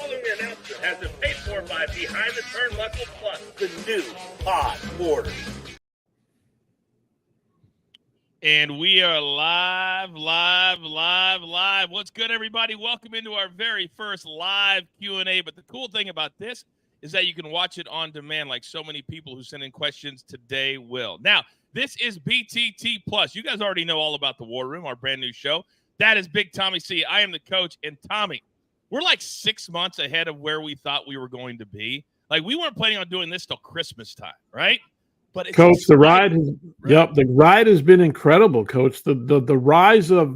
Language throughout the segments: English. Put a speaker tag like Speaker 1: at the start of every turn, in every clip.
Speaker 1: following announcement has been paid for by Behind the Turnbuckle Plus, the new pod order.
Speaker 2: And we are live. What's good, everybody? Welcome into our very first live Q&A. But the cool thing about this is that you can watch it on demand like so many people who send in questions today will. Now, this is BTT Plus. You guys already know all about the War Room, our brand new show. That is Big Tommy C. I am the coach. And Tommy, we're like 6 months ahead of where we thought we were going to be. Like, we weren't planning on doing this till Christmas time, right? But it's
Speaker 3: Coach, the ride
Speaker 2: the
Speaker 3: ride has been incredible, Coach. The rise of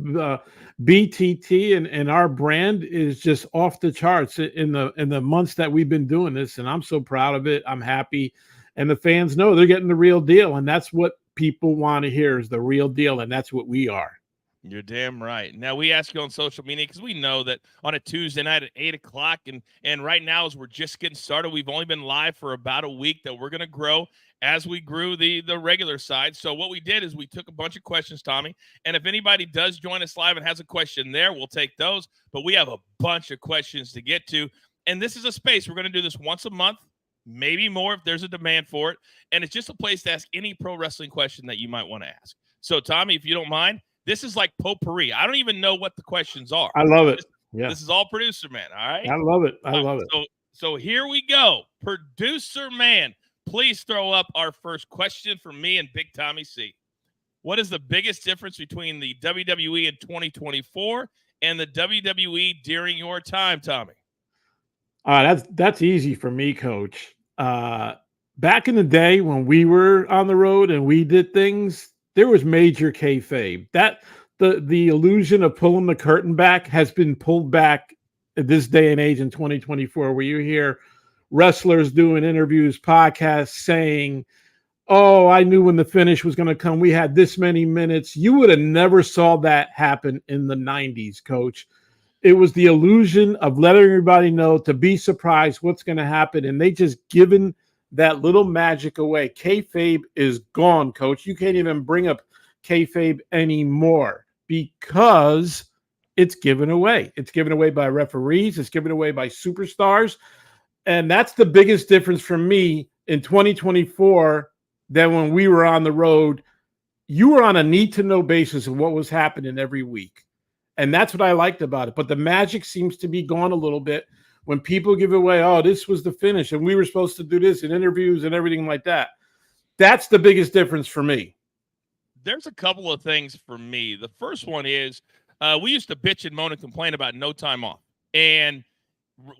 Speaker 3: BTT and our brand is just off the charts in the months that we've been doing this, and I'm so proud of it. I'm happy, and the fans know they're getting the real deal, and that's what people want to hear is the real deal, and that's what we are.
Speaker 2: You're damn right. Now, we ask you on social media because we know that on a Tuesday night at 8 o'clock, and right now as we're just getting started, we've only been live for about a week, that we're going to grow as we grew the regular side. So what we did is we took a bunch of questions, Tommy, and if anybody does join us live and has a question there, we'll take those. But we have a bunch of questions to get to, and this is a space. We're going to do this once a month, maybe more if there's a demand for it, and it's just a place to ask any pro wrestling question that you might want to ask. So, Tommy, if you don't mind, this is like potpourri. I don't even know what the questions are.
Speaker 3: I love it. Yeah.
Speaker 2: This is all producer man, all right?
Speaker 3: I love it. I love it.
Speaker 2: So here we go. Producer man, please throw up our first question for me and Big Tommy C. What is the biggest difference between the WWE in 2024 and the WWE during your time, Tommy?
Speaker 3: That's easy for me, Coach. Back in the day when we were on the road and we did things, there was major kayfabe. That the illusion of pulling the curtain back has been pulled back at this day and age in 2024, where you hear wrestlers doing interviews, podcasts saying, "Oh, I knew when the finish was going to come. We had this many minutes." You would have never saw that happen in the 90s, Coach. It was the illusion of letting everybody know to be surprised what's going to happen, and they just given that little magic away. Kayfabe is gone, Coach. You can't even bring up kayfabe anymore because it's given away. It's given away by referees. It's given away by superstars. And that's the biggest difference for me in 2024 than when we were on the road. You were on a need-to-know basis of what was happening every week. And that's what I liked about it. But the magic seems to be gone a little bit when people give away, "Oh, this was the finish, and we were supposed to do this in interviews and everything like that." That's the biggest difference for me.
Speaker 2: There's a couple of things for me. The first one is we used to bitch and moan and complain about no time off. And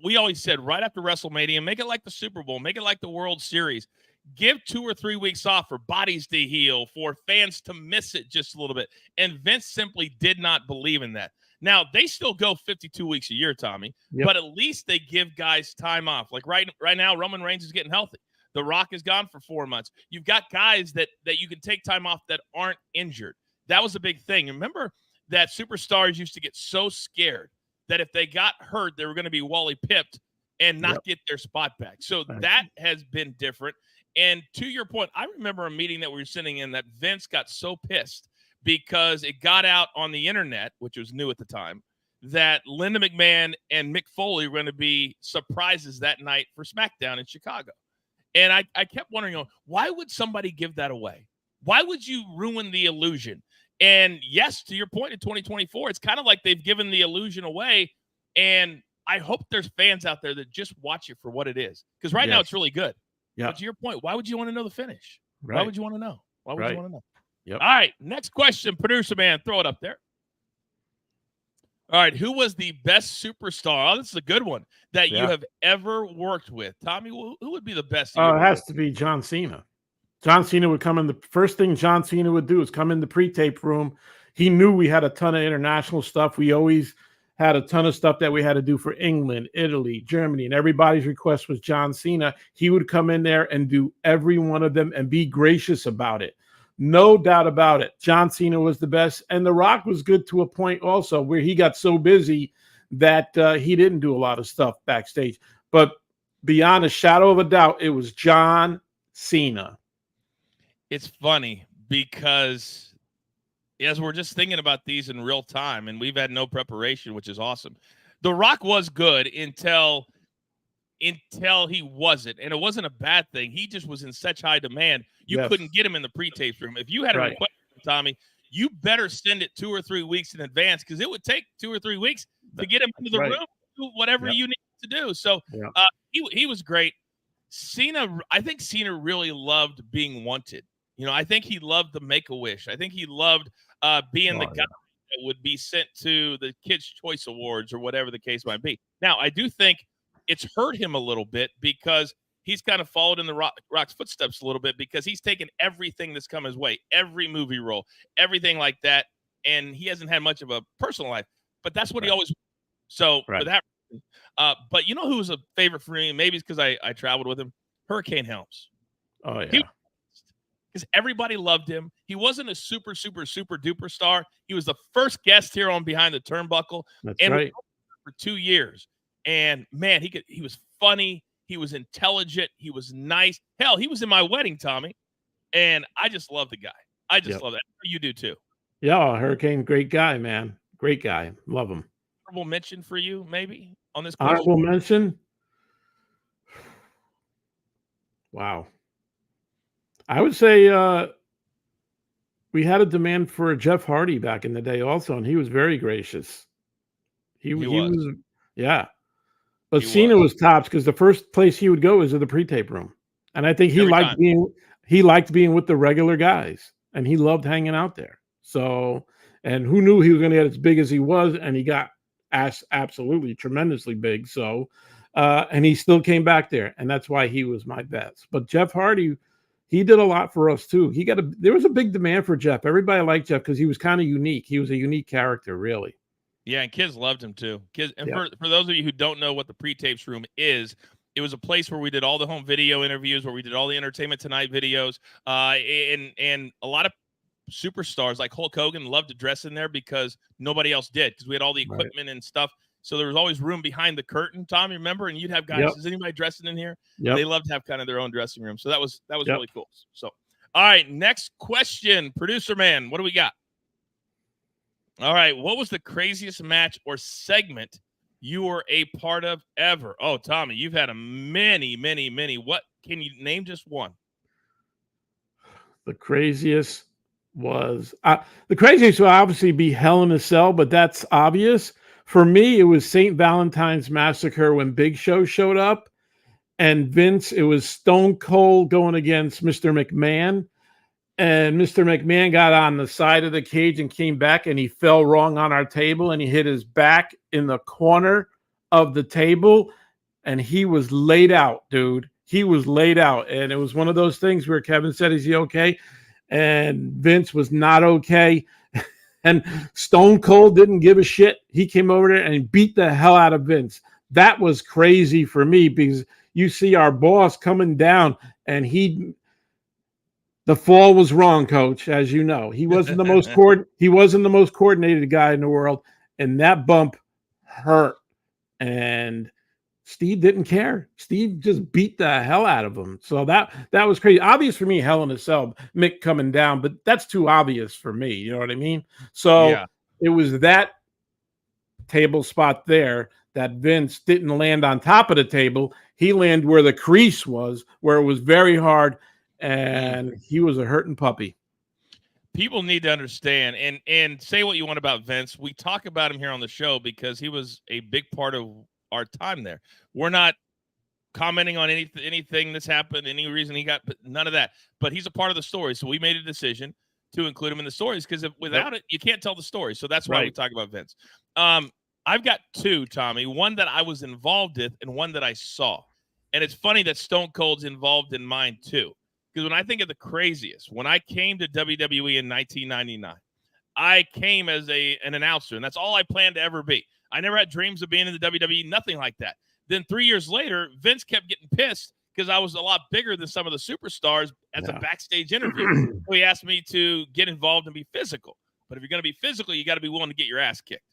Speaker 2: we always said right after WrestleMania, make it like the Super Bowl, make it like the World Series. Give 2 or 3 weeks off for bodies to heal, for fans to miss it just a little bit. And Vince simply did not believe in that. Now, they still go 52 weeks a year, Tommy, but at least they give guys time off. Like right now, Roman Reigns is getting healthy. The Rock is gone for 4 months. You've got guys that you can take time off that aren't injured. That was a big thing. Remember that superstars used to get so scared that if they got hurt, they were going to be Wally pipped and not get their spot back. So that has been different. And to your point, I remember a meeting that we were sitting in that Vince got so pissed because it got out on the internet, which was new at the time, that Linda McMahon and Mick Foley were going to be surprises that night for SmackDown in Chicago. And I kept wondering, why would somebody give that away? Why would you ruin the illusion? And yes, to your point, in 2024, it's kind of like they've given the illusion away. And I hope there's fans out there that just watch it for what it is. Because right now it's really good. Yeah. But to your point, why would you want to know the finish? Right. Why would you want to know? Why would you want to know? Yep. All right, next question, producer man, throw it up there. All right, who was the best superstar? Oh, this is a good one that you have ever worked with. Tommy, who would be the best?
Speaker 3: Oh, it has to be John Cena. John Cena would come in. The first thing John Cena would do is come in the pre-tape room. He knew we had a ton of international stuff. We always had a ton of stuff that we had to do for England, Italy, Germany, and everybody's request was John Cena. He would come in there and do every one of them and be gracious about it. No doubt about it. John Cena was the best. And The Rock was good to a point also where he got so busy that he didn't do a lot of stuff backstage. But beyond a shadow of a doubt, it was John Cena.
Speaker 2: It's funny because as we're just thinking about these in real time, and we've had no preparation, which is awesome. The Rock was good until until he wasn't. And it wasn't a bad thing. He just was in such high demand. You couldn't get him in the pre-tapes room. If you had a request, Tommy, you better send it 2 or 3 weeks in advance, because it would take 2 or 3 weeks to get him into the room, do whatever you need to do. So he was great. Cena, I think Cena really loved being wanted. I think he loved the Make-A-Wish. I think he loved being the guy that would be sent to the Kids' Choice Awards or whatever the case might be. Now, I do think it's hurt him a little bit, because he's kind of followed in the Rock's footsteps a little bit, because he's taken everything that's come his way, every movie role, everything like that, and he hasn't had much of a personal life. But that's what he always. So for that. But you know who was a favorite for me? Maybe it's because I traveled with him. Hurricane Helms.
Speaker 3: Oh yeah.
Speaker 2: Because everybody loved him. He wasn't a super, super, super duper star. He was the first guest here on Behind the Turnbuckle.
Speaker 3: That's right.
Speaker 2: For 2 years. And man, he was funny. He was intelligent. He was nice. Hell, he was in my wedding, Tommy. And I just love the guy. I just love that. You do too.
Speaker 3: Yeah, Hurricane, great guy, man. Great guy. Love him.
Speaker 2: Honorable mention for you, maybe, on this question?
Speaker 3: Honorable mention? Wow. I would say we had a demand for Jeff Hardy back in the day also, and he was very gracious. He was. Yeah. But Cena was tops, because the first place he would go is to the pre-tape room. And I think he liked being with the regular guys, and he loved hanging out there. So, and who knew he was going to get as big as he was, and he got absolutely tremendously big. So, and he still came back there, and that's why he was my best. But Jeff Hardy, he did a lot for us too. There was a big demand for Jeff. Everybody liked Jeff because he was kind of unique. He was a unique character, really.
Speaker 2: Yeah, and kids loved him too. Kids, and for those of you who don't know what the pre-tapes room is, it was a place where we did all the home video interviews, where we did all the Entertainment Tonight videos, and a lot of superstars like Hulk Hogan loved to dress in there because nobody else did, because we had all the equipment and stuff. So there was always room behind the curtain, Tom, you remember? And you'd have guys, is anybody dressing in here? They loved to have kind of their own dressing room. So that was really cool. So, all right, next question. Producer man, what do we got? All right, what was the craziest match or segment you were a part of ever? Oh, Tommy, you've had many. What, can you name just one?
Speaker 3: The craziest was would obviously be Hell in a Cell, but that's obvious. For me, it was St. Valentine's Massacre when Big Show showed up, and Vince, it was Stone Cold going against Mr. McMahon. And Mr. McMahon got on the side of the cage and came back, and he fell wrong on our table, and he hit his back in the corner of the table, and he was laid out, dude. He was laid out, and it was one of those things where Kevin said, "Is he okay?" And Vince was not okay. And Stone Cold didn't give a shit. He came over there and beat the hell out of Vince. That was crazy for me, because you see our boss coming down, and the fall was wrong, Coach, as you know. He wasn't the most coordinated guy in the world, and that bump hurt. And Steve didn't care. Steve just beat the hell out of him. So that was crazy. Obvious for me, Hell in a Cell, Mick coming down, but that's too obvious for me. You know what I mean? So It was that table spot there that Vince didn't land on top of the table. He landed where the crease was, where it was very hard, and he was a hurting puppy.
Speaker 2: People need to understand, and say what you want about Vince. We talk about him here on the show because he was a big part of our time there. We're not commenting on anything that's happened, any reason he got, none of that. But he's a part of the story, so we made a decision to include him in the stories, because without it, you can't tell the story. So that's why we talk about Vince. I've got two, Tommy. One that I was involved with, and one that I saw. And it's funny that Stone Cold's involved in mine too. Because when I think of the craziest, when I came to WWE in 1999, I came as an announcer, and that's all I planned to ever be. I never had dreams of being in the WWE, nothing like that. Then 3 years later, Vince kept getting pissed because I was a lot bigger than some of the superstars as a backstage interview. So he asked me to get involved and be physical. But if you're going to be physical, you got to be willing to get your ass kicked.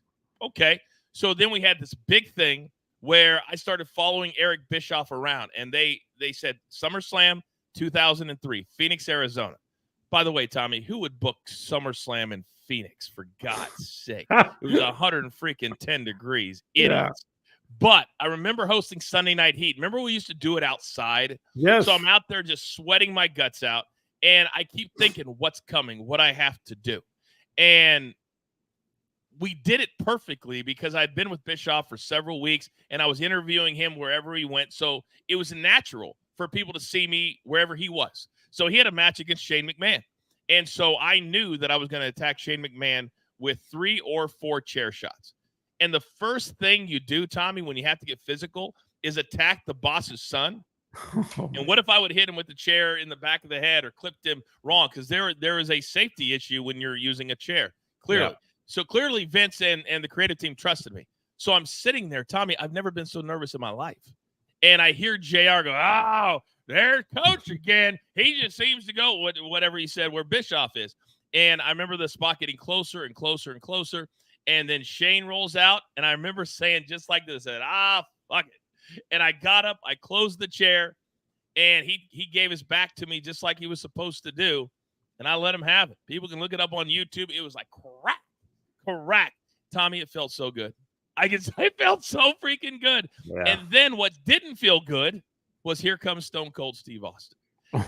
Speaker 2: Okay. So then we had this big thing where I started following Eric Bischoff around, and they said SummerSlam 2003, Phoenix, Arizona. By the way, Tommy, who would book SummerSlam in Phoenix, for God's sake? It was 110 degrees. Idiots. But I remember hosting Sunday Night Heat. Remember we used to do it outside?
Speaker 3: Yes.
Speaker 2: So I'm out there just sweating my guts out, and I keep thinking what's coming, what I have to do. And we did it perfectly because I'd been with Bischoff for several weeks, and I was interviewing him wherever he went. So it was natural for people to see me wherever he was. So he had a match against Shane McMahon. And so I knew that I was going to attack Shane McMahon with 3 or 4 chair shots. And the first thing you do, Tommy, when you have to get physical is attack the boss's son. And what if I would hit him with the chair in the back of the head or clipped him wrong? Because there is a safety issue when you're using a chair, clearly. Yeah. So clearly Vince and the creative team trusted me. So I'm sitting there, Tommy, I've never been so nervous in my life. And I hear JR go, oh, there's Coach again. He just seems to go, whatever he said, where Bischoff is. And I remember the spot getting closer and closer and closer. And then Shane rolls out. And I remember saying just like this, I said, fuck it. And I got up, I closed the chair, and he gave his back to me just like he was supposed to do. And I let him have it. People can look it up on YouTube. It was like crack. Tommy, it felt so good. It felt so freaking good. Yeah. And then what didn't feel good was here comes Stone Cold Steve Austin.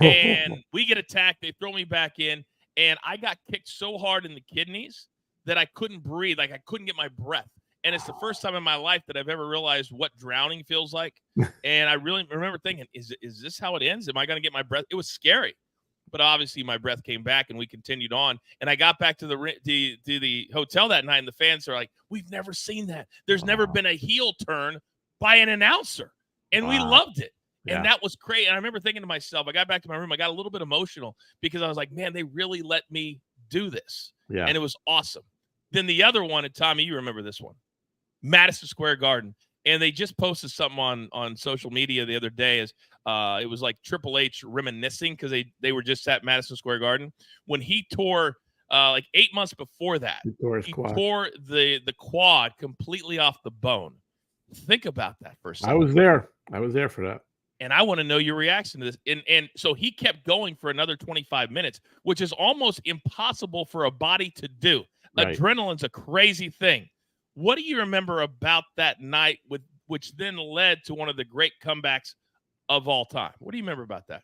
Speaker 2: And we get attacked. They throw me back in, and I got kicked so hard in the kidneys that I couldn't breathe. Like I couldn't get my breath. And it's the first time in my life that I've ever realized what drowning feels like. And I really remember thinking, is this how it ends? Am I going to get my breath? It was scary. But obviously my breath came back and we continued on. And I got back to the hotel that night, and the fans are like, we've never seen that. There's never been a heel turn by an announcer. And we loved it. Yeah. And that was great. And I remember thinking to myself, I got back to my room, I got a little bit emotional because I was like, man, they really let me do this. Yeah. And it was awesome. Then the other one, and Tommy, you remember this one, Madison Square Garden. And they just posted something on social media the other day. It was like Triple H reminiscing because they were just at Madison Square Garden when he tore like 8 months before that. He tore the quad completely off the bone. Think about that for a second.
Speaker 3: I was there for that.
Speaker 2: And I want to know your reaction to this. And so he kept going for another 25 minutes, which is almost impossible for a body to do. Right. Adrenaline's a crazy thing. What do you remember about that night, which then led to one of the great comebacks of all time? What do you remember about that?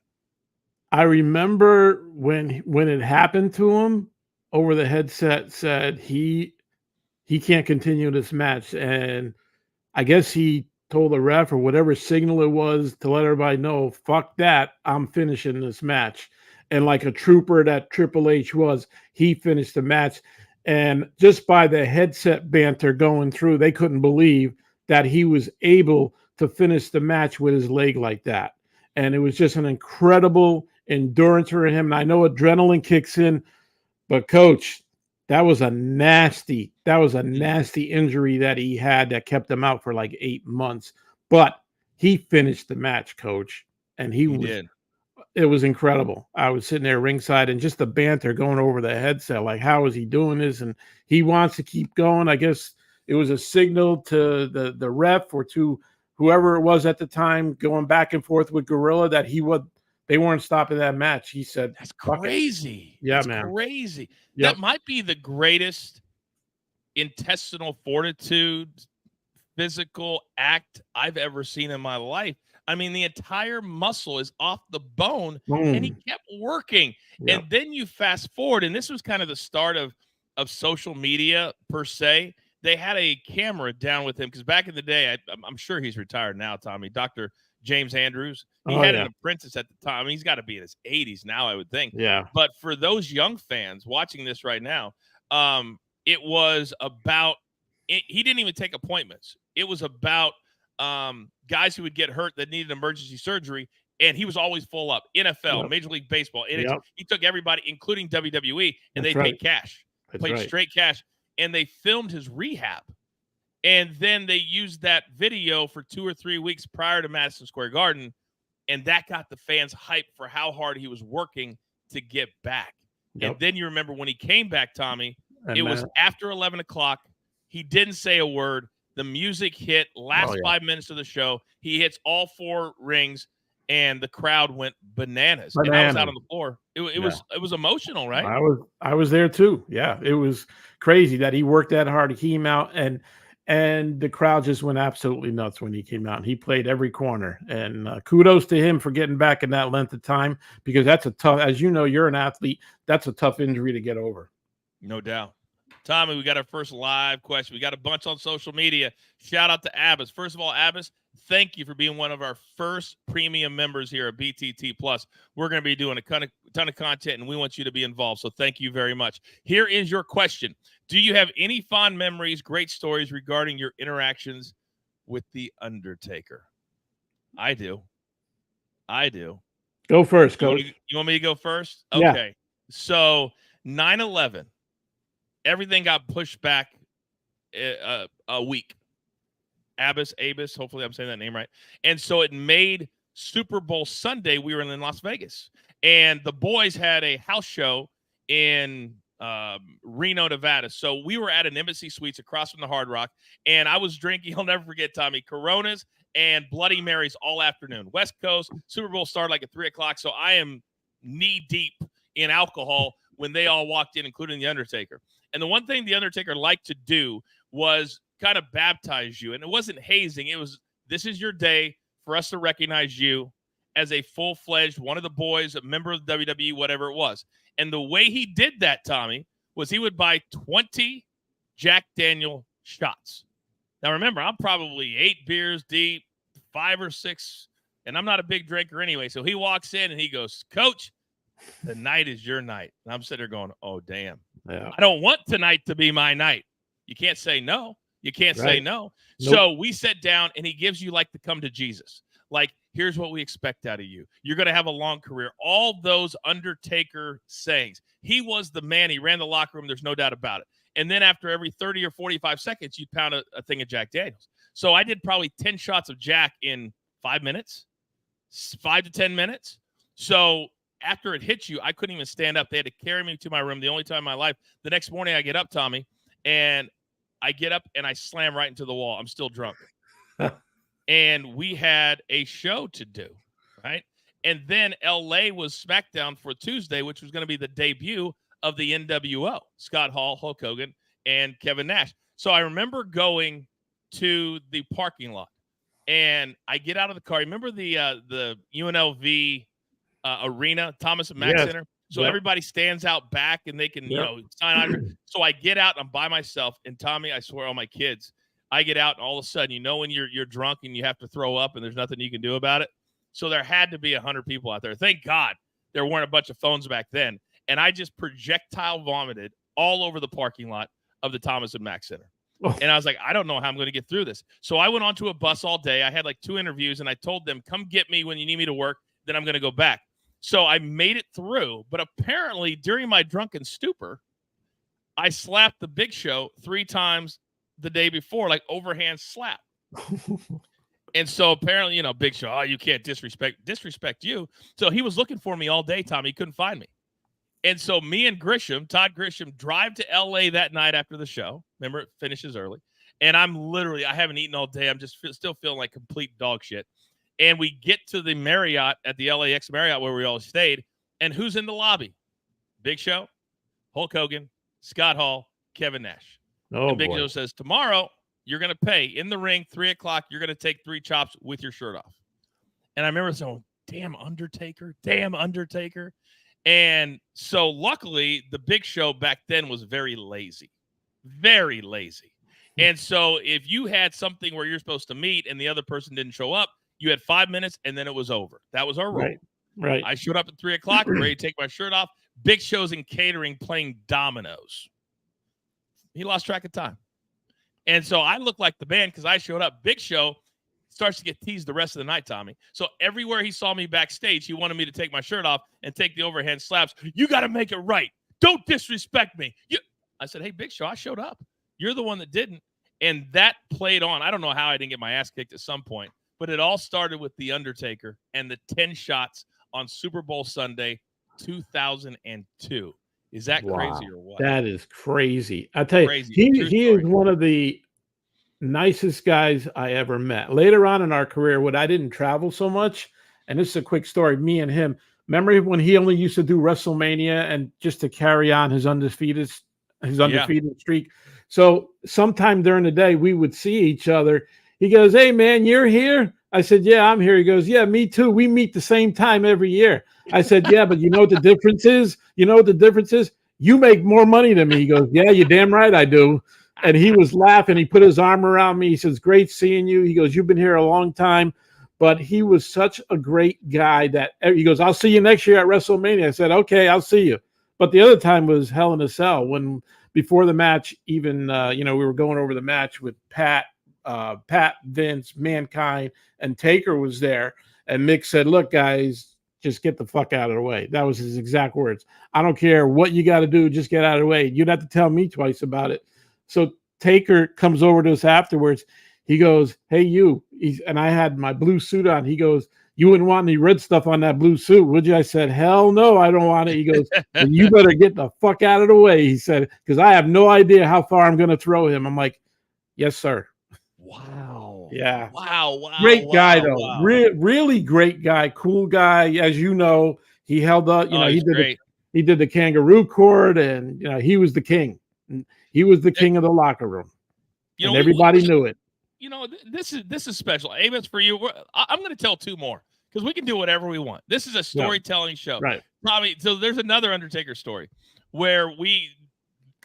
Speaker 3: I remember when it happened to him, over the headset said he can't continue this match. And I guess he told the ref or whatever signal it was to let everybody know, fuck that, I'm finishing this match. And like a trooper that Triple H was, he finished the match. And just by the headset banter going through, they couldn't believe that he was able to finish the match with his leg like that. And it was just an incredible endurance for him. And I know adrenaline kicks in, but Coach, that was a nasty injury that he had that kept him out for like 8 months. But he finished the match, Coach. And he did. It was incredible. I was sitting there ringside and just the banter going over the headset, like, how is he doing this? And he wants to keep going. I guess it was a signal to the ref or to whoever it was at the time going back and forth with Gorilla that they weren't stopping that match. He said,
Speaker 2: that's crazy.
Speaker 3: Yeah,
Speaker 2: that's
Speaker 3: man.
Speaker 2: Crazy. Yep. That might be the greatest intestinal fortitude, physical act I've ever seen in my life. I mean, the entire muscle is off the bone, and he kept working. Yep. And then you fast forward, and this was kind of the start of social media per se. They had a camera down with him because back in the day, I'm sure he's retired now, Tommy, Dr. James Andrews. He had an apprentice at the time. I mean, he's got to be in his 80s now, I would think.
Speaker 3: Yeah.
Speaker 2: But for those young fans watching this right now, it was about he didn't even take appointments. It was about guys who would get hurt that needed emergency surgery, and he was always full up. NFL, Major League Baseball. And he took everybody, including WWE, and they paid cash. Paid straight cash. And they filmed his rehab. And then they used that video for 2 or 3 weeks prior to Madison Square Garden, and that got the fans hyped for how hard he was working to get back. Yep. And then you remember when he came back, Tommy, it was after 11 o'clock. He didn't say a word. The music hit. Last 5 minutes of the show, he hits all 4 rings, and the crowd went bananas. And I was out on the floor. It was emotional, right?
Speaker 3: I was there too. Yeah, it was crazy that he worked that hard. He came out, and and the crowd just went absolutely nuts when he came out. He played every corner, and kudos to him for getting back in that length of time, because that's a tough, as you know, you're an athlete, that's a tough injury to get over.
Speaker 2: No doubt. Tommy, we got our first live question. We got a bunch on social media. Shout out to Abbas. First of all, Abbas, thank you for being one of our first premium members here at BTT Plus. We're going to be doing a ton of content, and we want you to be involved. So thank you very much. Here is your question. Do you have any fond memories, great stories regarding your interactions with The Undertaker? I do.
Speaker 3: Go first, Coach.
Speaker 2: You want me to go first?
Speaker 3: Yeah.
Speaker 2: Okay. So 9/11. Everything got pushed back a week. Abus, hopefully I'm saying that name right. And so it made Super Bowl Sunday. We were in Las Vegas, and the boys had a house show in Reno, Nevada. So we were at an Embassy Suites across from the Hard Rock, and I was drinking, I'll never forget, Tommy, Coronas and Bloody Marys all afternoon. West Coast, Super Bowl started like at 3 o'clock, so I am knee deep in alcohol when they all walked in, including The Undertaker. And the one thing The Undertaker liked to do was kind of baptize you. And it wasn't hazing. It was, this is your day for us to recognize you as a full-fledged, one of the boys, a member of the WWE, whatever it was. And the way he did that, Tommy, was he would buy 20 Jack Daniel shots. Now, remember, I'm probably 8 beers deep, 5 or 6, and I'm not a big drinker anyway. So he walks in and he goes, Coach, the night is your night. And I'm sitting there going, oh, damn.
Speaker 3: Yeah.
Speaker 2: I don't want tonight to be my night. You can't say no. You can't say no.
Speaker 3: Nope.
Speaker 2: So we sat down, and he gives you like to come to Jesus. Like, here's what we expect out of you. You're going to have a long career. All those Undertaker sayings. He was the man. He ran the locker room. There's no doubt about it. And then after every 30 or 45 seconds, you'd pound a thing of Jack Daniels. So I did probably 10 shots of Jack in 5 minutes, 5 to 10 minutes. So after it hit you, I couldn't even stand up. They had to carry me to my room the only time in my life. The next morning I get up, Tommy, and I get up and I slam right into the wall. I'm still drunk. And we had a show to do, right? And then LA was SmackDown for Tuesday, which was going to be the debut of the NWO, Scott Hall, Hulk Hogan, and Kevin Nash. So I remember going to the parking lot, and I get out of the car. Remember the UNLV arena, Thomas and Mack Center? So everybody stands out back, and they can, sign on. So I get out, and I'm by myself. And Tommy, I swear on my kids, I get out, and all of a sudden, when you're drunk and you have to throw up, and there's nothing you can do about it. So there had to be 100 people out there. Thank God there weren't a bunch of phones back then. And I just projectile vomited all over the parking lot of the Thomas and Mack Center. Oh. And I was like, I don't know how I'm going to get through this. So I went onto a bus all day. I had like 2 interviews, and I told them, come get me when you need me to work. Then I'm going to go back. So I made it through. But apparently during my drunken stupor, I slapped the Big Show 3 times the day before, like overhand slap. And so apparently, Big Show, you can't disrespect you. So he was looking for me all day, Tommy. He couldn't find me. And so me and Todd Grisham, drive to LA that night after the show. Remember, it finishes early. And I haven't eaten all day. I'm just still feeling like complete dog shit. And we get to the Marriott at the LAX Marriott where we all stayed. And who's in the lobby? Big Show, Hulk Hogan, Scott Hall, Kevin Nash.
Speaker 3: Oh,
Speaker 2: and Big Show says, tomorrow, you're going to pay in the ring, 3 o'clock. You're going to take 3 chops with your shirt off. And I remember saying, damn Undertaker. And so luckily, the Big Show back then was very lazy. Very lazy. And so if you had something where you're supposed to meet and the other person didn't show up, you had 5 minutes and then it was over. That was our rule.
Speaker 3: Right.
Speaker 2: I showed up at 3 o'clock, ready to take my shirt off. Big Show's in catering playing dominoes. He lost track of time. And so I looked like the band because I showed up. Big Show starts to get teased the rest of the night, Tommy. So everywhere he saw me backstage, he wanted me to take my shirt off and take the overhand slaps. You got to make it right. Don't disrespect me. I said, hey, Big Show, I showed up. You're the one that didn't. And that played on. I don't know how I didn't get my ass kicked at some point, but it all started with The Undertaker and the 10 shots on Super Bowl Sunday, 2002. Is that crazy or what?
Speaker 3: That is crazy. I tell you, he is one of the nicest guys I ever met. Later on in our career, when I didn't travel so much, and this is a quick story, me and him, remember when he only used to do WrestleMania and just to carry on his undefeated streak? So sometime during the day, we would see each other. He goes, "Hey, man, you're here?" I said, "Yeah, I'm here." He goes, "Yeah, me too. We meet the same time every year." I said, "Yeah, but you know what the difference is? You know what the difference is? You make more money than me." He goes, "Yeah, you're damn right I do." And he was laughing. He put his arm around me. He says, "Great seeing you." He goes, "You've been here a long time." But he was such a great guy that he goes, "I'll see you next year at WrestleMania." I said, "Okay, I'll see you." But the other time was Hell in a Cell when before the match, even we were going over the match with Pat, Vince, Mankind, and Taker was there, and Mick said, "Look, guys, just get the fuck out of the way." That was his exact words. "I don't care what you got to do, just get out of the way. You'd have to tell me twice about it." So Taker comes over to us afterwards. He goes, "Hey, you," and I had my blue suit on. He goes, "You wouldn't want any red stuff on that blue suit, would you?" I said, "Hell no, I don't want it." He goes, "Then you better get the fuck out of the way," he said, "because I have no idea how far I'm going to throw him." I'm like, "Yes, sir."
Speaker 2: Wow.
Speaker 3: Yeah.
Speaker 2: Wow.
Speaker 3: Great guy, though.
Speaker 2: Wow.
Speaker 3: Really great guy. Cool guy. As you know, he held up,
Speaker 2: Oh,
Speaker 3: he
Speaker 2: he's
Speaker 3: did
Speaker 2: great.
Speaker 3: he did the kangaroo court, and he was the king. He was the king of the locker room. And everybody knew it.
Speaker 2: This is special. Amos, for you, I'm going to tell two more because we can do whatever we want. This is a storytelling show.
Speaker 3: Right.
Speaker 2: Probably. So there's another Undertaker story where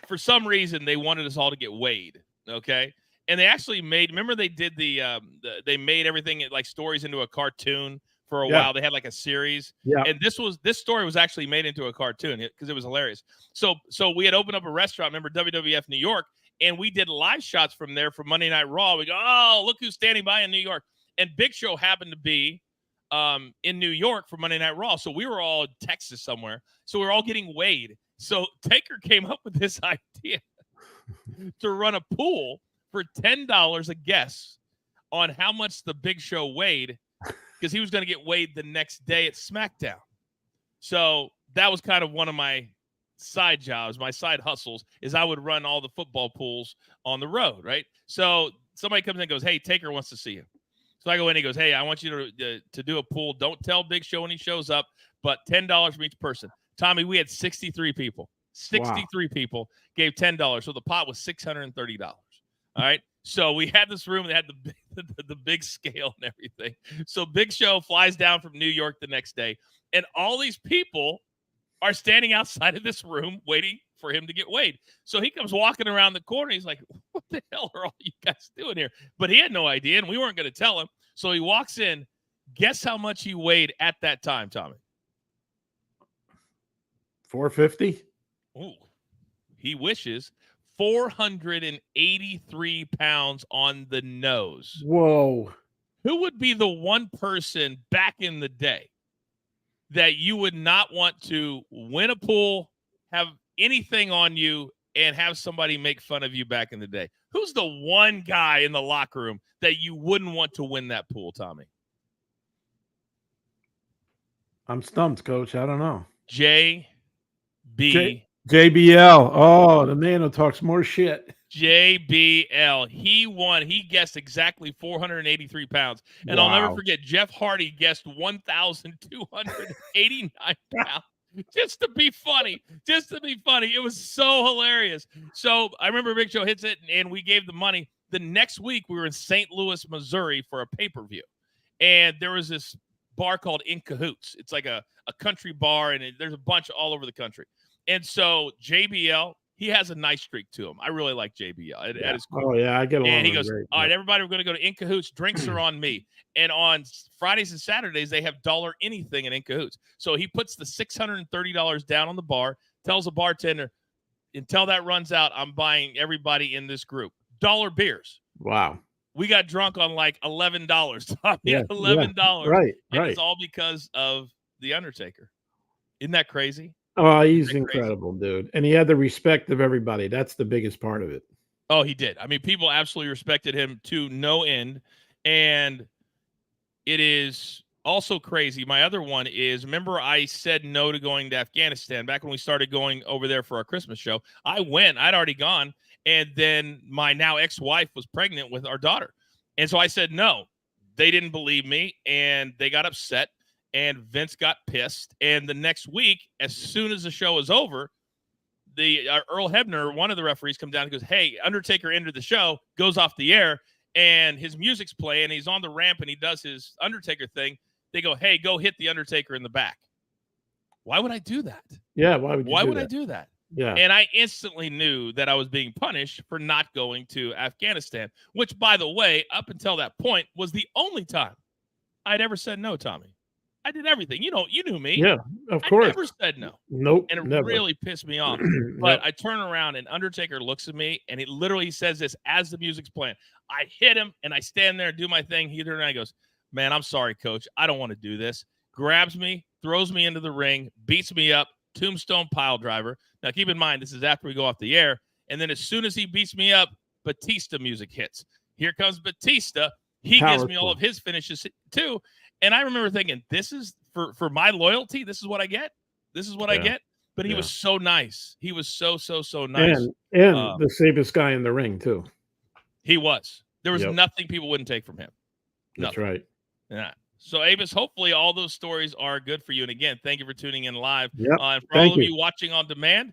Speaker 2: for some reason, they wanted us all to get weighed. Okay. And they actually remember they did they made everything like stories into a cartoon for a while. They had like a series.
Speaker 3: Yeah.
Speaker 2: And this story was actually made into a cartoon because it was hilarious. So we had opened up a restaurant, remember WWF New York, and we did live shots from there for Monday Night Raw. We go, "Oh, look who's standing by in New York." And Big Show happened to be in New York for Monday Night Raw. So we were all in Texas somewhere. So we were all getting weighed. So Taker came up with this idea to run a pool for $10 a guess on how much the Big Show weighed because he was going to get weighed the next day at SmackDown. So that was kind of one of my side jobs, my side hustles, is I would run all the football pools on the road, right? So somebody comes in and goes, "Hey, Taker wants to see you." So I go in and he goes, "Hey, I want you to do a pool. Don't tell Big Show when he shows up, but $10 from each person." Tommy, we had 63 people. 63 people gave $10. So the pot was $630. All right. So we had this room that had the big scale and everything. So Big Show flies down from New York the next day, and all these people are standing outside of this room waiting for him to get weighed. So he comes walking around the corner. He's like, "What the hell are all you guys doing here?" But he had no idea, and we weren't going to tell him. So he walks in. Guess how much he weighed at that time, Tommy?
Speaker 3: 450.
Speaker 2: Ooh, he wishes. 483 pounds on the nose.
Speaker 3: Whoa.
Speaker 2: Who would be the one person back in the day that you would not want to win a pool, have anything on you, and have somebody make fun of you back in the day? Who's the one guy in the locker room that you wouldn't want to win that pool, Tommy?
Speaker 3: I'm stumped, Coach. I don't know.
Speaker 2: JBL.
Speaker 3: Oh, the man who talks more shit.
Speaker 2: JBL. He won. He guessed exactly 483 pounds. And I'll never forget, Jeff Hardy guessed 1,289 pounds. Just to be funny. It was so hilarious. So I remember Big Show hits it, and we gave the money. The next week, we were in St. Louis, Missouri for a pay-per-view. And there was this bar called In Cahoots. It's like a country bar, and there's a bunch all over the country. And so JBL, he has a nice streak to him. I really like JBL. At his core.
Speaker 3: Oh, yeah, I get along.
Speaker 2: And he goes, "All right, everybody, we're going to go to In Cahoots. Drinks are on me." And on Fridays and Saturdays, they have dollar anything in Cahoots. So he puts the $630 down on the bar, tells the bartender, "Until that runs out, I'm buying everybody in this group dollar beers."
Speaker 3: Wow.
Speaker 2: We got drunk on like $11.
Speaker 3: Yeah,
Speaker 2: $11.
Speaker 3: Right.
Speaker 2: And it's all because of The Undertaker. Isn't that crazy?
Speaker 3: Oh, he's incredible, dude. And he had the respect of everybody. That's the biggest part of it.
Speaker 2: Oh, he did. I mean, people absolutely respected him to no end. And it is also crazy. My other one is, remember I said no to going to Afghanistan back when we started going over there for our Christmas show. I went. I'd already gone. And then my now ex-wife was pregnant with our daughter. And so I said no. They didn't believe me, and they got upset. And Vince got pissed. And the next week, as soon as the show was over, Earl Hebner, one of the referees, comes down and goes, "Hey, Undertaker entered the show," goes off the air, and his music's playing. He's on the ramp and he does his Undertaker thing. They go, "Hey, go hit the Undertaker in the back." Why would I do that?
Speaker 3: Yeah, why would
Speaker 2: I do that?
Speaker 3: Yeah.
Speaker 2: And I instantly knew that I was being punished for not going to Afghanistan, which, by the way, up until that point was the only time I'd ever said no, Tommy. I did everything. You knew me.
Speaker 3: Yeah, of course.
Speaker 2: I never said no.
Speaker 3: Nope.
Speaker 2: And it
Speaker 3: never.
Speaker 2: really pissed me off. But I turn around and Undertaker looks at me and he literally says this as the music's playing. I hit him and I stand there and do my thing. He turns around and goes, "Man, I'm sorry, coach. I don't want to do this." Grabs me, throws me into the ring, beats me up, tombstone pile driver. Now, keep in mind, this is after we go off the air. And then as soon as he beats me up, Batista music hits. Here comes Batista. He gives me all of his finishes too. And I remember thinking, this is for my loyalty. This is what I get. This is what I get. But he was so nice. He was so nice.
Speaker 3: And the safest guy in the ring too.
Speaker 2: He was. There was nothing people wouldn't take from him.
Speaker 3: That's right.
Speaker 2: Yeah. So, Avis, hopefully all those stories are good for you. And again, thank you for tuning in live.
Speaker 3: Yep.
Speaker 2: And for all of you watching on demand,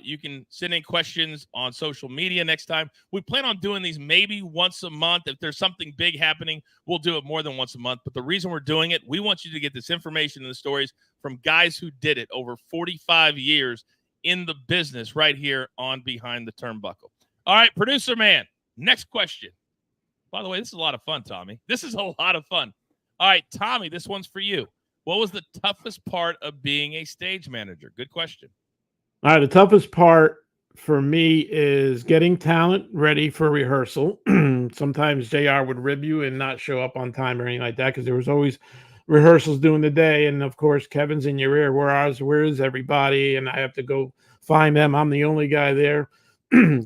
Speaker 2: you can send in questions on social media next time. We plan on doing these maybe once a month. If there's something big happening, we'll do it more than once a month. But the reason we're doing it, we want you to get this information and the stories from guys who did it over 45 years in the business right here on Behind the Turnbuckle. All right, producer man, next question. By the way, this is a lot of fun, Tommy. This is a lot of fun. All right, Tommy, this one's for you. What was the toughest part of being a stage manager? Good question.
Speaker 3: All right, the toughest part for me is getting talent ready for rehearsal. Sometimes JR would rib you and not show up on time or anything like that because there was always rehearsals during the day. And, of course, Kevin's in your ear. Where is everybody? And I have to go find them. I'm the only guy there.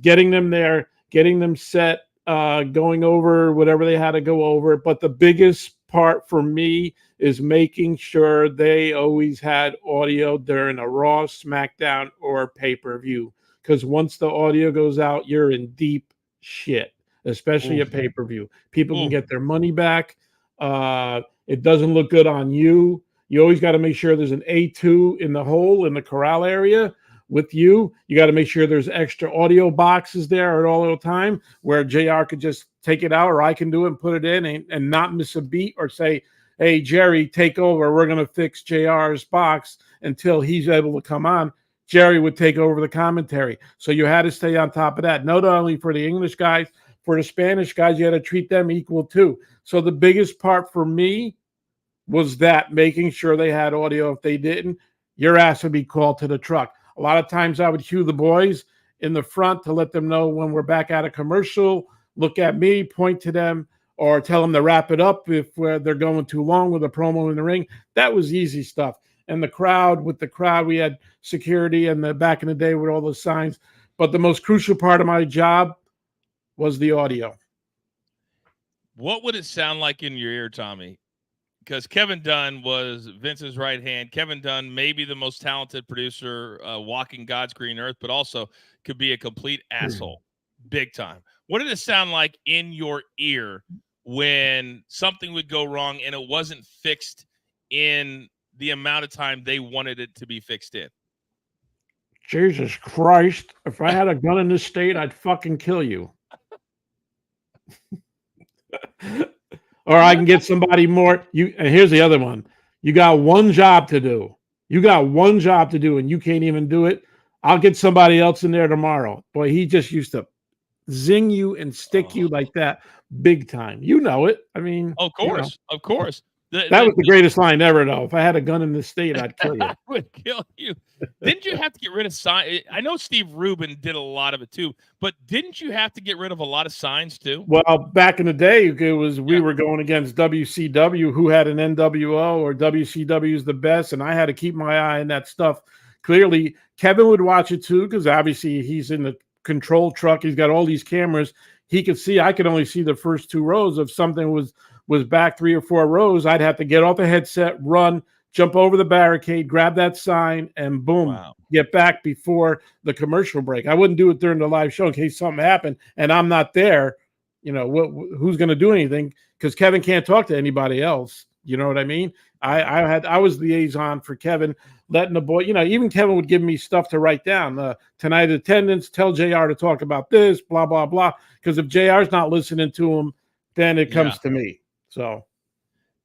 Speaker 3: Getting them there, getting them set, going over whatever they had to go over. But the biggest part for me is making sure they always had audio during a Raw, SmackDown, or pay-per-view. Because once the audio goes out, you're in deep shit, especially a pay-per-view. People can get their money back. It doesn't look good on you. You always got to make sure there's an A2 in the hole in the corral area with you. You got to make sure there's extra audio boxes there at all the time where JR could just take it out or I can do it and put it in and not miss a beat or say, "Hey, Jerry, take over. We're going to fix JR's box until he's able to come on." Jerry would take over the commentary. So you had to stay on top of that. Not only for the English guys, for the Spanish guys, you had to treat them equal too. So the biggest part for me was that, making sure they had audio. If they didn't, your ass would be called to the truck. A lot of times I would cue the boys in the front to let them know when we're back at a commercial, look at me, point to them, or tell them to wrap it up if they're going too long with a promo in the ring. That was easy stuff. And with the crowd, we had security and back in the day with all the signs. But the most crucial part of my job was the audio.
Speaker 2: What would it sound like in your ear, Tommy? Because Kevin Dunn was Vince's right hand. Kevin Dunn, maybe the most talented producer walking God's green earth, but also could be a complete asshole, big time. What did it sound like in your ear when something would go wrong and it wasn't fixed in the amount of time they wanted it to be fixed in?
Speaker 3: Jesus Christ. If I had a gun in this state, I'd fucking kill you. Or I can get somebody more. And here's the other one. You got one job to do. And you can't even do it. I'll get somebody else in there tomorrow. Boy, he just used to zing you and stick you like that big time. You know it. I mean,
Speaker 2: of course.
Speaker 3: That was the greatest line ever, though. If I had a gun in this state, I'd kill you.
Speaker 2: I would kill you. Didn't you have to get rid of signs? I know Steve Rubin did a lot of it too, but didn't you have to get rid of a lot of signs too?
Speaker 3: Well, back in the day, we were going against WCW, who had an NWO, or WCW is the best, and I had to keep my eye on that stuff. Clearly, Kevin would watch it too, because obviously he's in the control truck. He's got all these cameras. He could see. I could only see the first two rows. If something was back 3 or 4 rows, I'd have to get off the headset, run, jump over the barricade, grab that sign, and boom, get back before the commercial break. I wouldn't do it during the live show in case something happened and I'm not there. You know, who's going to do anything? Because Kevin can't talk to anybody else. You know what I mean? I was liaison for Kevin, letting the boy, even Kevin would give me stuff to write down. Tonight attendance, tell JR to talk about this, blah, blah, blah. Because if JR's not listening to him, then it comes to me. So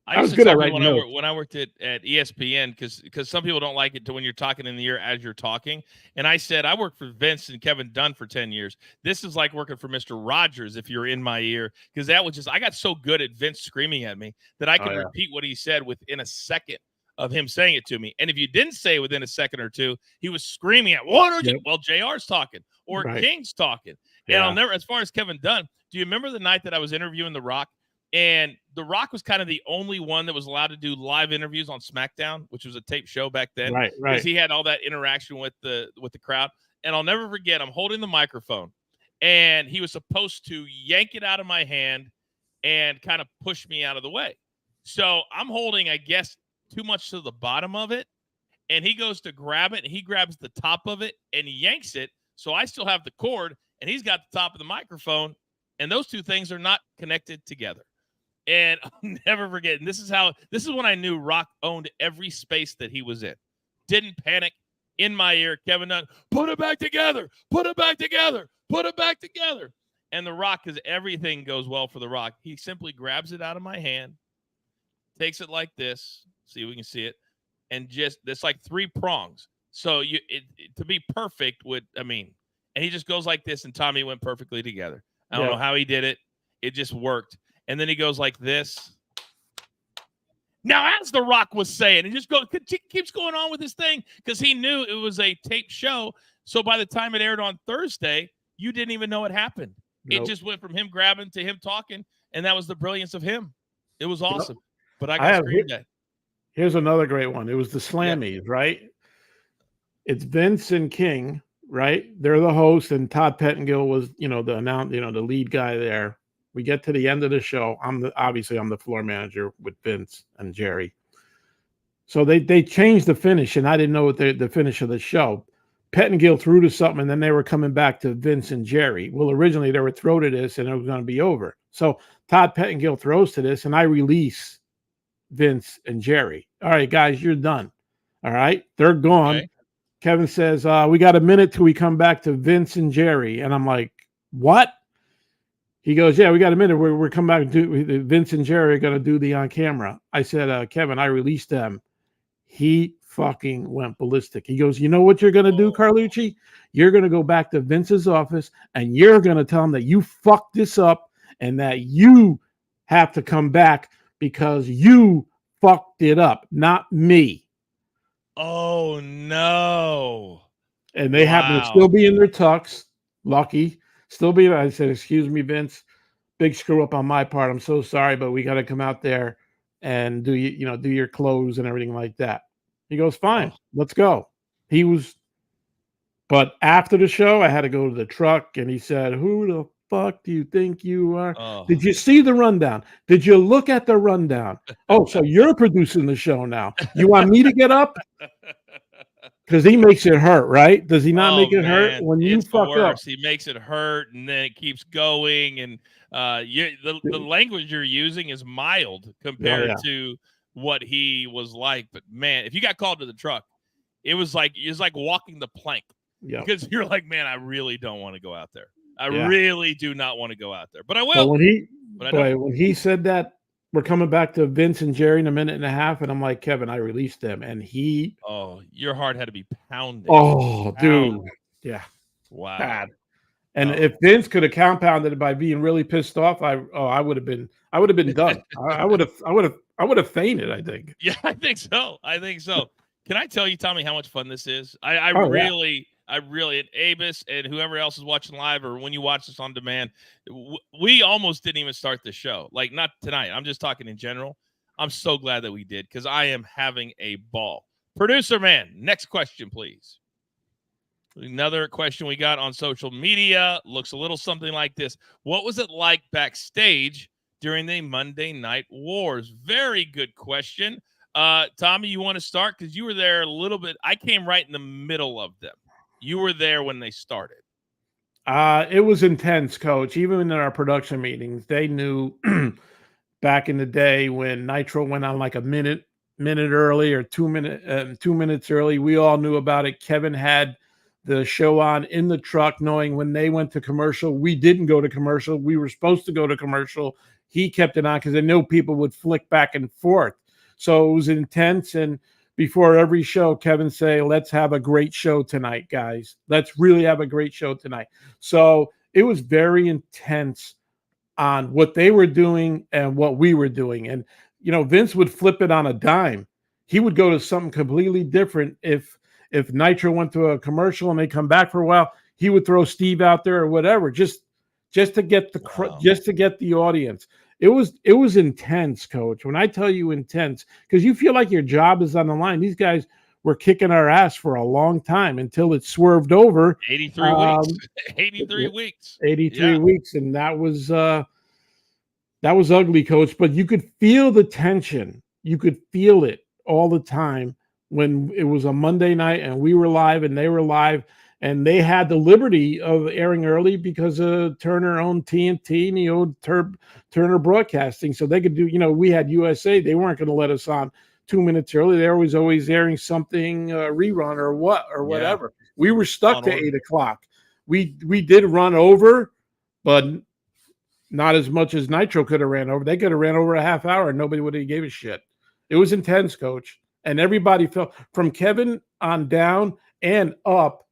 Speaker 2: I
Speaker 3: was
Speaker 2: used
Speaker 3: good
Speaker 2: to
Speaker 3: at
Speaker 2: tell people
Speaker 3: writing notes.
Speaker 2: when I worked at ESPN, because some people don't like it to when you're talking in the ear as you're talking. And I said, I worked for Vince and Kevin Dunn for 10 years. This is like working for Mr. Rogers if you're in my ear, because that was I got so good at Vince screaming at me that I could repeat what he said within a second of him saying it to me. And if you didn't say it within a second or two, he was screaming at, well, JR's talking or King's talking. And I'll never, as far as Kevin Dunn, do you remember the night that I was interviewing The Rock? And The Rock was kind of the only one that was allowed to do live interviews on SmackDown, which was a tape show back then.
Speaker 3: Right.
Speaker 2: Because he had all that interaction with the crowd. And I'll never forget, I'm holding the microphone, and he was supposed to yank it out of my hand and kind of push me out of the way. So I'm holding, I guess, too much to the bottom of it. And he goes to grab it, and he grabs the top of it and yanks it. So I still have the cord, and he's got the top of the microphone. And those two things are not connected together. And I'll never forget. And this is when I knew Rock owned every space that he was in. Didn't panic. In my ear, Kevin Dunn, put it back together. Put it back together. Put it back together. And The Rock, because everything goes well for The Rock, he simply grabs it out of my hand, takes it like this. See if we can see it. And just, it's like 3 prongs. So to be perfect and he just goes like this, and Tommy went perfectly together. I don't know how he did it. It just worked. And then he goes like this. Now, as The Rock was saying, he keeps going on with his thing because he knew it was a taped show. So by the time it aired on Thursday, you didn't even know it happened. Nope. It just went from him grabbing to him talking, and that was the brilliance of him. It was awesome. Yep. But I got screamed at.
Speaker 3: Here's another great one. It was the Slammies, right? It's Vince and King, right? They're the host, and Todd Pettengill was, the lead guy there. We get to the end of the show. I'm the floor manager with Vince and Jerry. So they changed the finish, and I didn't know what the finish of the show. Pettengill threw to something, and then they were coming back to Vince and Jerry. Well, originally they were throw to this, and it was going to be over. So Todd Pettengill throws to this, and I release Vince and Jerry. All right, guys, you're done. All right, they're gone. Okay. Kevin says, we got a minute till we come back to Vince and Jerry. And I'm like, what? He goes, yeah, we got a minute. We're coming back to do, Vince and Jerry are going to do the on camera. I said, Kevin, I released them. He fucking went ballistic. He goes, you know what you're going to do, Carlucci? You're going to go back to Vince's office, and you're going to tell him that you fucked this up and that you have to come back because you fucked it up, not me.
Speaker 2: Oh, no.
Speaker 3: And they happen to still be in their tux. Lucky. Still be. I said, excuse me, Vince. Big screw up on my part. I'm so sorry, but we got to come out there and do your clothes and everything like that. He goes, fine, let's go. But after the show, I had to go to the truck, and he said, who the fuck do you think you are? Oh. Did you see the rundown? Did you look at the rundown? Oh, so you're producing the show now. You want me to get up? Because he makes it hurt, right? Does he not make it hurt when you fuck up?
Speaker 2: He makes it hurt, and then it keeps going. And the language you're using is mild compared to what he was like. But man, if you got called to the truck, it was like walking the plank. Yeah. Because you're like, man, I really don't want to go out there. I really do not want to go out there. But I will.
Speaker 3: But when he said that, we're coming back to Vince and Jerry in a minute and a half, and I'm like, Kevin, I released them, and he.
Speaker 2: Oh, your heart had to be pounding.
Speaker 3: Oh, dude, yeah,
Speaker 2: wow.
Speaker 3: Bad. And if Vince could have compounded it by being really pissed off, I would have been done. I would have fainted. I think.
Speaker 2: Yeah, I think so. Can I tell you, Tommy, how much fun this is? I really, and Abus and whoever else is watching live or when you watch this on demand, we almost didn't even start the show. Like, not tonight. I'm just talking in general. I'm so glad that we did because I am having a ball. Producer man, next question, please. Another question we got on social media looks a little something like this. What was it like backstage during the Monday Night Wars? Very good question. Tommy, you want to start? Because you were there a little bit. I came right in the middle of them. You were there when they started.
Speaker 3: It was intense, Coach. Even in our production meetings, they knew back in the day when Nitro went on like a minute minute early or 2 minutes early. We all knew about it. Kevin had the show on in the truck, knowing when they went to commercial, we didn't go to commercial. We were supposed to go to commercial. He kept it on because I knew people would flick back and forth. So it was intense. And before every show, Kevin say, let's have a great show tonight, guys. Let's really have a great show tonight. So it was very intense on what they were doing and what we were doing. And, Vince would flip it on a dime. He would go to something completely different. If Nitro went to a commercial and they come back for a while, he would throw Steve out there or whatever, just to get the audience. It was intense, Coach. When I tell you intense, because you feel like your job is on the line. These guys were kicking our ass for a long time until it swerved over.
Speaker 2: 83 weeks. 83 weeks.
Speaker 3: 83 weeks, and that was ugly, Coach. But you could feel the tension. You could feel it all the time when it was a Monday night and we were live and they were live, and they had the liberty of airing early because Turner owned TNT and he owned Turner Broadcasting, so they could do. We had USA. They weren't going to let us on 2 minutes early. They were always airing something rerun or whatever. Yeah. We were stuck to 8 o'clock. We did run over, but not as much as Nitro could have ran over. They could have ran over a half hour and nobody would have gave a shit. It was intense, Coach. And everybody felt, from Kevin on down and up,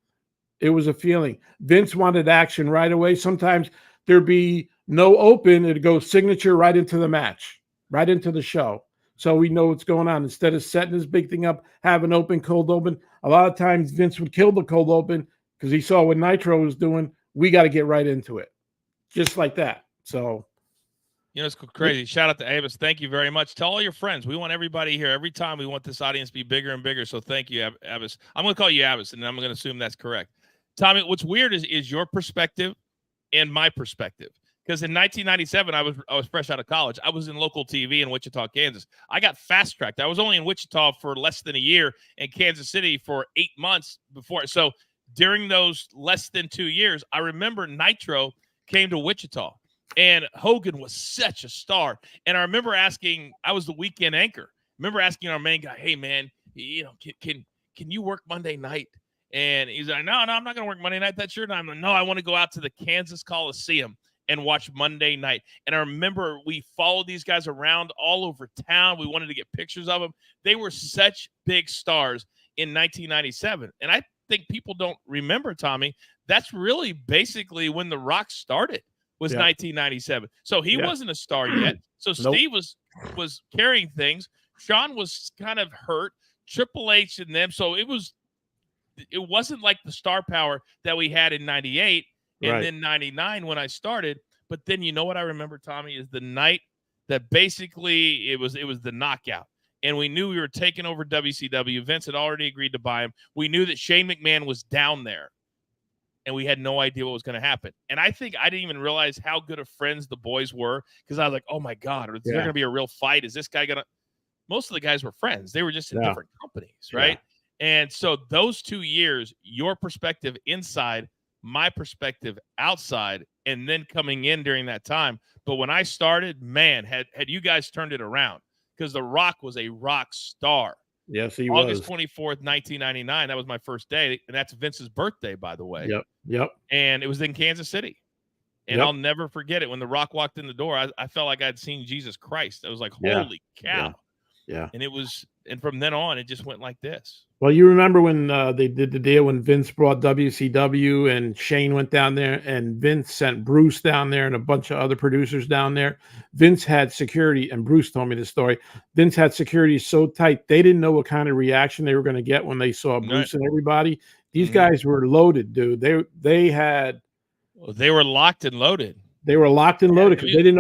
Speaker 3: it was a feeling. Vince wanted action right away. Sometimes there'd be no open. It'd go signature right into the match, right into the show. So we know what's going on. Instead of setting this big thing up, having open, cold open, a lot of times Vince would kill the cold open because he saw what Nitro was doing. We got to get right into it. Just like that. So,
Speaker 2: it's crazy. Shout out to Avis. Thank you very much. Tell all your friends. We want everybody here. Every time we want this audience to be bigger and bigger. So thank you, Avis. I'm going to call you Avis, and I'm going to assume that's correct. Tommy, what's weird is your perspective and my perspective. Because in 1997, I was fresh out of college. I was in local TV in Wichita, Kansas. I got fast-tracked. I was only in Wichita for less than a year and Kansas City for 8 months before. So during those less than 2 years, I remember Nitro came to Wichita. And Hogan was such a star. And I remember asking, I was the weekend anchor. I remember asking our main guy, hey, man, can you work Monday night? And he's like, no, I'm not going to work Monday night. That's your time. Like, no, I want to go out to the Kansas Coliseum and watch Monday night. And I remember we followed these guys around all over town. We wanted to get pictures of them. They were such big stars in 1997. And I think people don't remember, Tommy, that's really basically when The Rock started. Was 1997. So he wasn't a star yet. So Steve was carrying things. Sean was kind of hurt. Triple H and them. So it wasn't like the star power that we had in 98 and then 99 when I started. But then you know what I remember, Tommy, is the night that basically it was the knockout. And we knew we were taking over WCW. Vince had already agreed to buy him. We knew that Shane McMahon was down there. And we had no idea what was going to happen. And I think I didn't even realize how good of friends the boys were because I was like, oh, my God, is there going to be a real fight? Is this guy going to – most of the guys were friends. They were just in different companies, right? Yeah. And so those 2 years, your perspective inside, my perspective outside, and then coming in during that time. But when I started, man, had you guys turned it around because The Rock was a rock star.
Speaker 3: Yes, he was.
Speaker 2: August 24th, 1999. That was my first day. And that's Vince's birthday, by the way.
Speaker 3: Yep. And
Speaker 2: it was in Kansas City. And I'll never forget it. When The Rock walked in the door, I felt like I'd seen Jesus Christ. I was like, holy cow.
Speaker 3: Yeah.
Speaker 2: And from then on, it just went like this.
Speaker 3: Well, you remember when they did the deal when Vince brought WCW and Shane went down there and Vince sent Bruce down there and a bunch of other producers down there. Vince had security, and Bruce told me the story. Vince had security so tight, they didn't know what kind of reaction they were going to get when they saw Bruce and everybody. These guys were loaded, dude. They were locked and loaded. They were locked and loaded because they didn't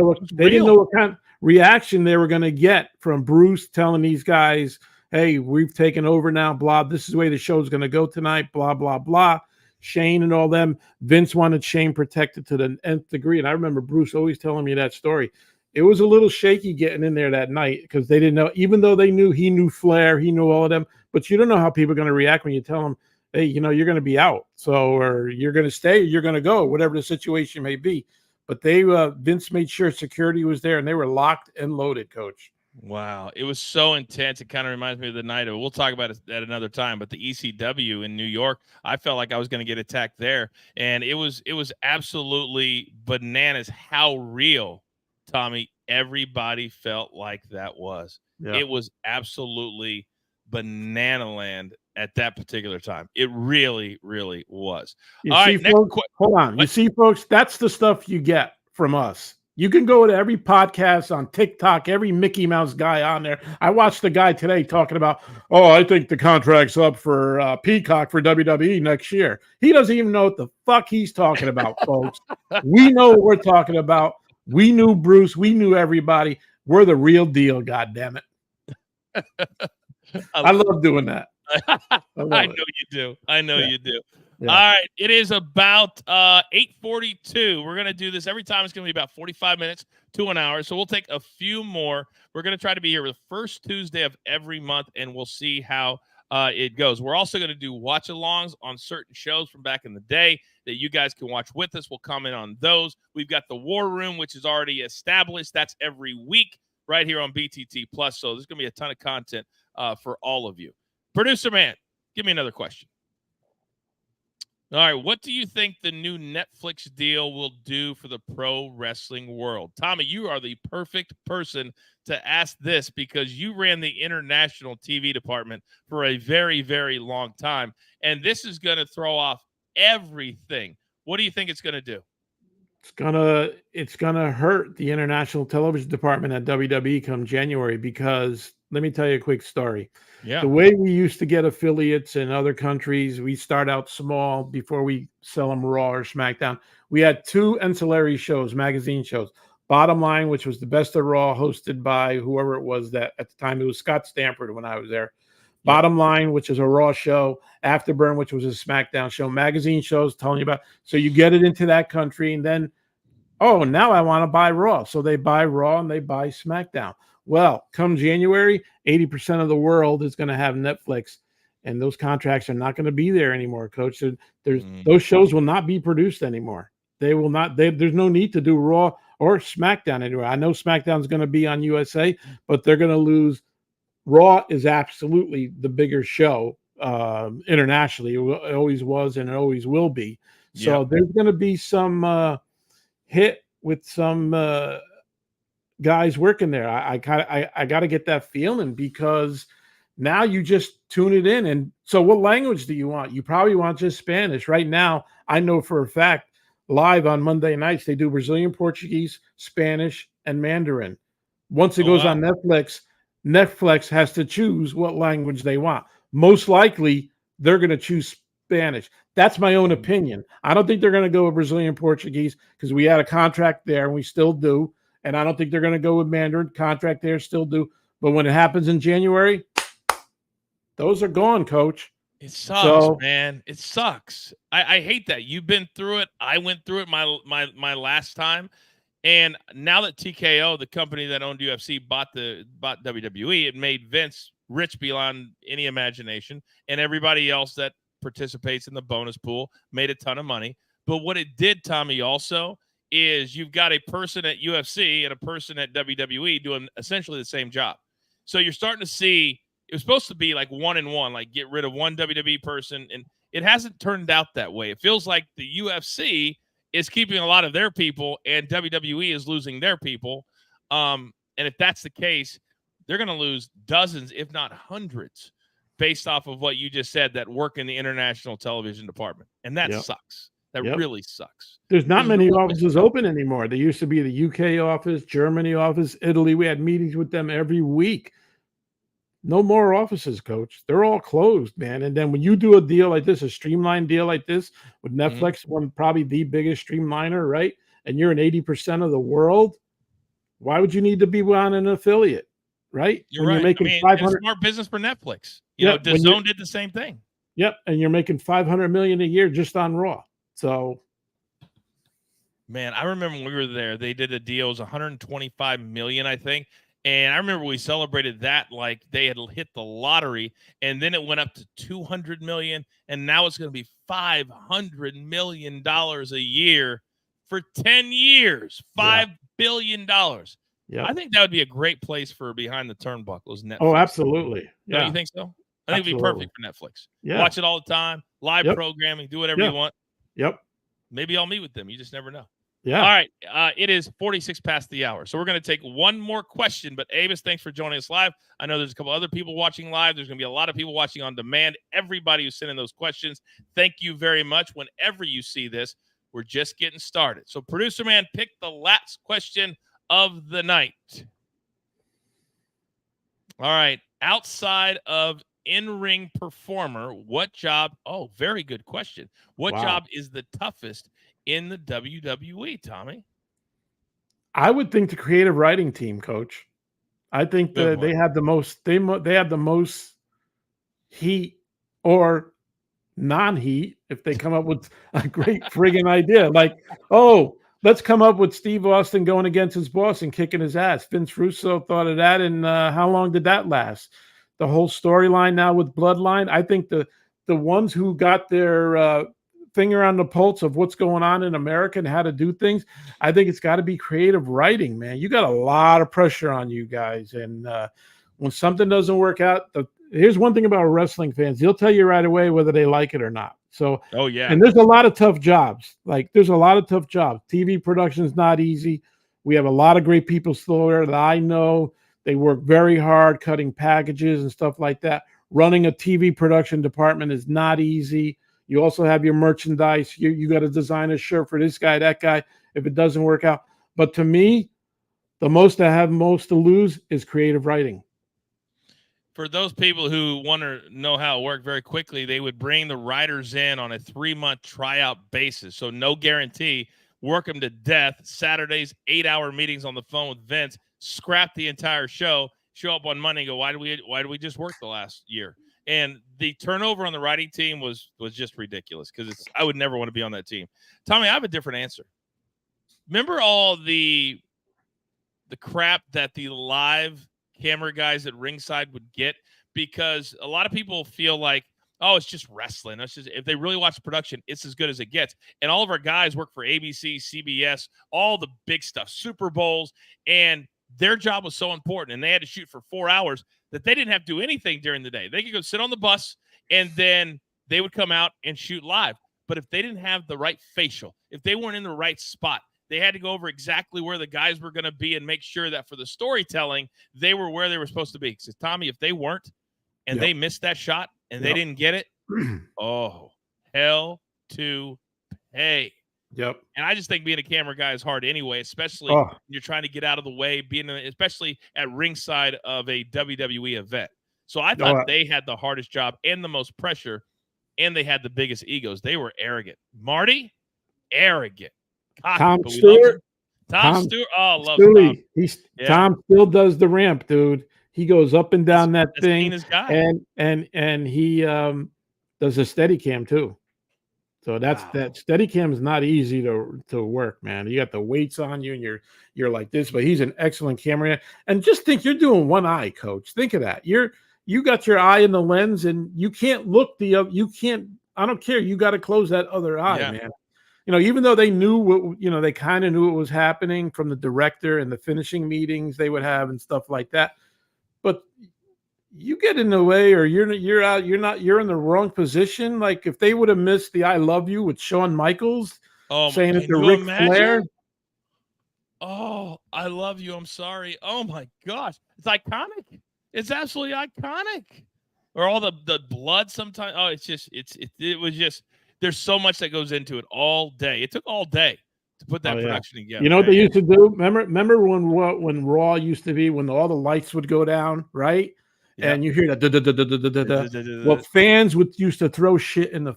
Speaker 3: know what kind of reaction they were going to get from Bruce telling these guys, hey, we've taken over now, blah, this is the way the show's going to go tonight, blah, blah, blah. Shane and all them. Vince wanted Shane protected to the nth degree. And I remember Bruce always telling me that story. It was a little shaky getting in there that night because they didn't know, even though he knew Flair, he knew all of them, but you don't know how people are going to react when you tell them, hey, you're going to be out. So, or you're going to stay, or you're going to go, whatever the situation may be. But Vince made sure security was there and they were locked and loaded, Coach.
Speaker 2: Wow. It was so intense. It kind of reminds me of the night of, we'll talk about it at another time, but the ECW in New York, I felt like I was going to get attacked there. And it was absolutely bananas how real, Tommy, everybody felt like that was.
Speaker 3: Yeah.
Speaker 2: It was absolutely banana land at that particular time. It really, really was.
Speaker 3: You
Speaker 2: All
Speaker 3: see,
Speaker 2: right. Next
Speaker 3: folks, hold on. You
Speaker 2: What?
Speaker 3: see, folks, that's the stuff you get from us. You can go to every podcast on TikTok, every Mickey Mouse guy on there. I watched the guy today talking about, oh, I think the contract's up for Peacock for WWE next year. He doesn't even know what the fuck he's talking about, folks. We know what we're talking about. We knew Bruce. We knew everybody. We're the real deal, goddammit. I love doing that.
Speaker 2: I know you do. I know you do.
Speaker 3: Yeah.
Speaker 2: All right. It is about 8:42. We're going to do this every time. It's going to be about 45 minutes to an hour. So we'll take a few more. We're going to try to be here the first Tuesday of every month, and we'll see how it goes. We're also going to do watch-alongs on certain shows from back in the day that you guys can watch with us. We'll comment on those. We've got the War Room, which is already established. That's every week right here on BTT Plus. So there's going to be a ton of content for all of you. Producer man, give me another question. All right, what do you think the new Netflix deal will do for the pro wrestling world? Tommy, you are the perfect person to ask this because you ran the international TV department for a very, very long time, and this is going to throw off everything. What do you think it's going to do?
Speaker 3: It's gonna hurt the international television department at WWE come January because let me tell you a quick story.
Speaker 2: Yeah.
Speaker 3: The way we used to get affiliates in other countries, we start out small before we sell them Raw or SmackDown. We had two ancillary shows, magazine shows. Bottom Line, which was the Best of Raw, hosted by whoever it was that at the time it was Scott Stanford when I was there. Bottom Line, which is a Raw show, Afterburn, which was a SmackDown show, magazine shows telling you about. So you get it into that country, and then, oh, now I want to buy Raw. So they buy Raw and they buy SmackDown. Well, come January, 80% of the world is going to have Netflix, and those contracts are not going to be there anymore, Coach. Those shows will not be produced anymore. They will not. There's no need to do Raw or SmackDown anymore. I know SmackDown's going to be on USA, but they're going to lose. Raw is absolutely the bigger show internationally. It always was and it always will be. So there's going to be some hit with some guys working there. I got to get that feeling because now you just tune it in. And so what language do you want? You probably want just Spanish. Right now, I know for a fact, live on Monday nights, they do Brazilian Portuguese, Spanish, and Mandarin. Once it goes on Netflix, Netflix has to choose what language they want. Most likely, they're going to choose Spanish. That's my own opinion. I don't think they're going to go with Brazilian Portuguese because we had a contract there and we still do. And I don't think they're going to go with Mandarin. Contract there, still do. But when it happens in January, those are gone, Coach.
Speaker 2: It sucks, man. It sucks. I hate that. You've been through it. I went through it my last time. And now that TKO, the company that owned UFC, bought WWE, it made Vince rich beyond any imagination. And everybody else that participates in the bonus pool made a ton of money. But what it did, Tommy, also is you've got a person at UFC and a person at WWE doing essentially the same job. So you're starting to see it was supposed to be like 1-1, like get rid of one WWE person, and it hasn't turned out that way. It feels like the UFC is keeping a lot of their people and WWE is losing their people. And if that's the case, they're going to lose dozens, if not hundreds, based off of what you just said, that work in the international television department. And that sucks. That really sucks.
Speaker 3: There's not many offices open anymore. There used to be the UK office, Germany office, Italy. We had meetings with them every week. No more offices, Coach. They're all closed, man. And then when you do a deal like this, a streamlined deal like this with Netflix, one probably the biggest streamliner, right? And you're in 80% of the world, why would you need to be on an affiliate, right?
Speaker 2: You're right.
Speaker 3: You're making
Speaker 2: it's smart business for Netflix. You know, DAZN did the same thing.
Speaker 3: Yep, and you're making $500 million a year just on Raw. So,
Speaker 2: man, I remember when we were there, they did a deal. It was $125 million, I think. And I remember we celebrated that like they had hit the lottery, and then it went up to $200 million, and now it's going to be $500 million a year for 10 years. $5 billion.
Speaker 3: Yeah.
Speaker 2: I think that would be a great place for Behind the Turnbuckle is Netflix.
Speaker 3: Oh, absolutely.
Speaker 2: Don't
Speaker 3: Yeah.
Speaker 2: you think so? I think it'd be perfect for Netflix.
Speaker 3: Yeah.
Speaker 2: Watch it all the time, live
Speaker 3: Yep.
Speaker 2: programming, do whatever you want.
Speaker 3: Yep.
Speaker 2: Maybe I'll meet with them. You just never know.
Speaker 3: Yeah.
Speaker 2: All right. It is 46 past the hour. So we're going to take one more question. But Avis, thanks for joining us live. I know there's a couple other people watching live. There's going to be a lot of people watching on demand. Everybody who's sending those questions, thank you very much. Whenever you see this, we're just getting started. So producer man, pick the last question of the night. All right. Outside of in-ring performer, what job? Oh, very good question. What job is the toughest in the WWE, Tommy?
Speaker 3: I would think the creative writing team, Coach. I think that they have the most. They have the most heat or non-heat if they come up with a great friggin' idea. Like, oh, let's come up with Steve Austin going against his boss and kicking his ass. Vince Russo thought of that, and how long did that last? The whole storyline now with Bloodline. I think the ones who got their finger on the pulse of what's going on in America and how to do things, I think it's got to be creative writing, man. You got a lot of pressure on you guys, and when something doesn't work out, here's one thing about wrestling fans: they'll tell you right away whether they like it or not. So,
Speaker 2: oh yeah,
Speaker 3: and there's a lot of tough jobs. Like, there's a lot of tough jobs. TV production is not easy. We have a lot of great people still there that I know. They work very hard cutting packages and stuff like that. Running a TV production department is not easy. You also have your merchandise. You got to design a shirt for this guy, that guy, if it doesn't work out. But to me, the most I have most to lose is creative writing.
Speaker 2: For those people who want to know how it worked very quickly, they would bring the writers in on a 3-month tryout basis. So no guarantee. Work them to death. Saturdays, 8-hour meetings on the phone with Vince. Scrap the entire show. Show up on Monday and go, why do we just work the last year? And the turnover on the writing team was just ridiculous because I would never want to be on that team. Tommy, I have a different answer. Remember all the crap that the live camera guys at ringside would get? Because a lot of people feel like, oh, it's just wrestling. It's just, if they really watch the production, it's as good as it gets. And all of our guys work for ABC, CBS, all the big stuff, Super Bowls, and their job was so important, and they had to shoot for 4 hours that they didn't have to do anything during the day. They could go sit on the bus, and then they would come out and shoot live. But if they didn't have the right facial, if they weren't in the right spot, they had to go over exactly where the guys were going to be and make sure that for the storytelling, they were where they were supposed to be. Because, Tommy, if they weren't and they missed that shot and they didn't get it, oh, hell to pay.
Speaker 3: Yep.
Speaker 2: And I just think being a camera guy is hard anyway, especially when you're trying to get out of the way, especially at ringside of a WWE event. So I thought they had the hardest job and the most pressure, and they had the biggest egos. They were arrogant. Marty, arrogant. Cocky,
Speaker 3: Tom Stewart.
Speaker 2: Tom Stewart. Oh, love
Speaker 3: Stewie.
Speaker 2: Tom.
Speaker 3: Tom still does the ramp, dude. He goes up and down that thing, and he does a steady cam too. So that steady cam is not easy to work, man. You got the weights on you, and you're like this. But he's an excellent camera. And just think, you're doing one eye, Coach. Think of that. You got your eye in the lens, and you can't look you can't. I don't care. You got to close that other eye, man. You know, even though they knew what they kind of knew what was happening from the director and the finishing meetings they would have and stuff like that. But you get in the way, or you're in the wrong position. Like if they would have missed the "I love you" with Shawn Michaels saying it to Ric Flair.
Speaker 2: Oh, I love you. I'm sorry. Oh my gosh, it's iconic. It's absolutely iconic. Or all the blood sometimes. Oh, it was just. There's so much that goes into it all day. It took all day to put that production together.
Speaker 3: You know what they used to do? Remember when Raw used to be, when all the lights would go down, right? Yep. And you hear that. Well, fans used to throw shit in the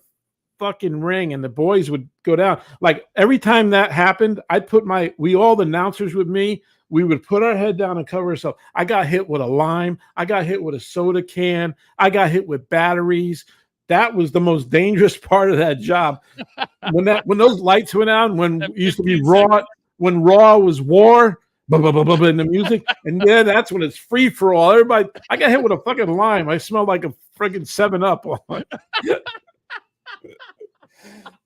Speaker 3: fucking ring, and the boys would go down. Like every time that happened, I'd put all the announcers with me. We would put our head down and cover ourselves. I got hit with a lime. I got hit with a soda can. I got hit with batteries. That was the most dangerous part of that job. When those lights went out, when it used to be Raw, when Raw was war, in the music, and that's when it's free for all. Everybody, I got hit with a fucking lime. I smelled like a friggin' 7-Up.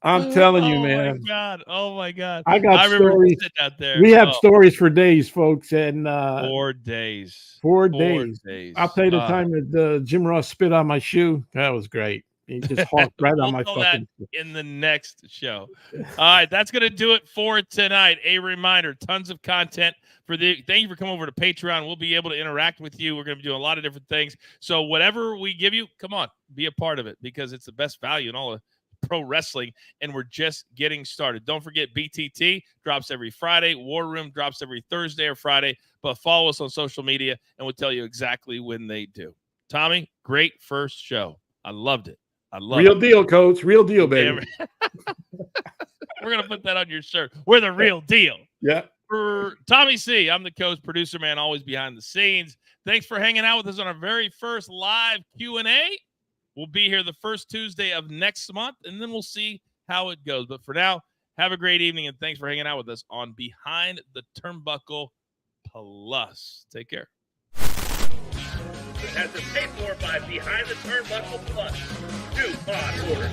Speaker 3: I'm telling you,
Speaker 2: Oh
Speaker 3: man.
Speaker 2: my God. Oh my God.
Speaker 3: I got
Speaker 2: remember
Speaker 3: stories.
Speaker 2: sitting out there.
Speaker 3: We have stories for days, folks, and
Speaker 2: 4 days.
Speaker 3: 4
Speaker 2: 4
Speaker 3: days.
Speaker 2: days.
Speaker 3: I'll tell you the time that Jim Ross spit on my shoe. That was great. He just hawked right on my
Speaker 2: tell that
Speaker 3: fucking.
Speaker 2: in the next show. All right, that's going to do it for tonight. A reminder, tons of content thank you for coming over to Patreon. We'll be able to interact with you. We're going to be doing a lot of different things. So whatever we give you, come on, be a part of it because it's the best value in all of pro wrestling, and we're just getting started. Don't forget, BTT drops every Friday. War Room drops every Thursday or Friday, but follow us on social media, and we'll tell you exactly when they do. Tommy, great first show. I loved it.
Speaker 3: Real deal, Coach. Real deal, baby.
Speaker 2: We're going to put that on your shirt. We're the real deal.
Speaker 3: Yeah.
Speaker 2: For Tommy C, I'm the coach, producer man, always behind the scenes. Thanks for hanging out with us on our very first live Q&A. We'll be here the first Tuesday of next month, and then we'll see how it goes. But for now, have a great evening, and thanks for hanging out with us on Behind the Turnbuckle Plus. Take care.
Speaker 1: It has been paid for by Behind the Turnbuckle Plus. New pod order.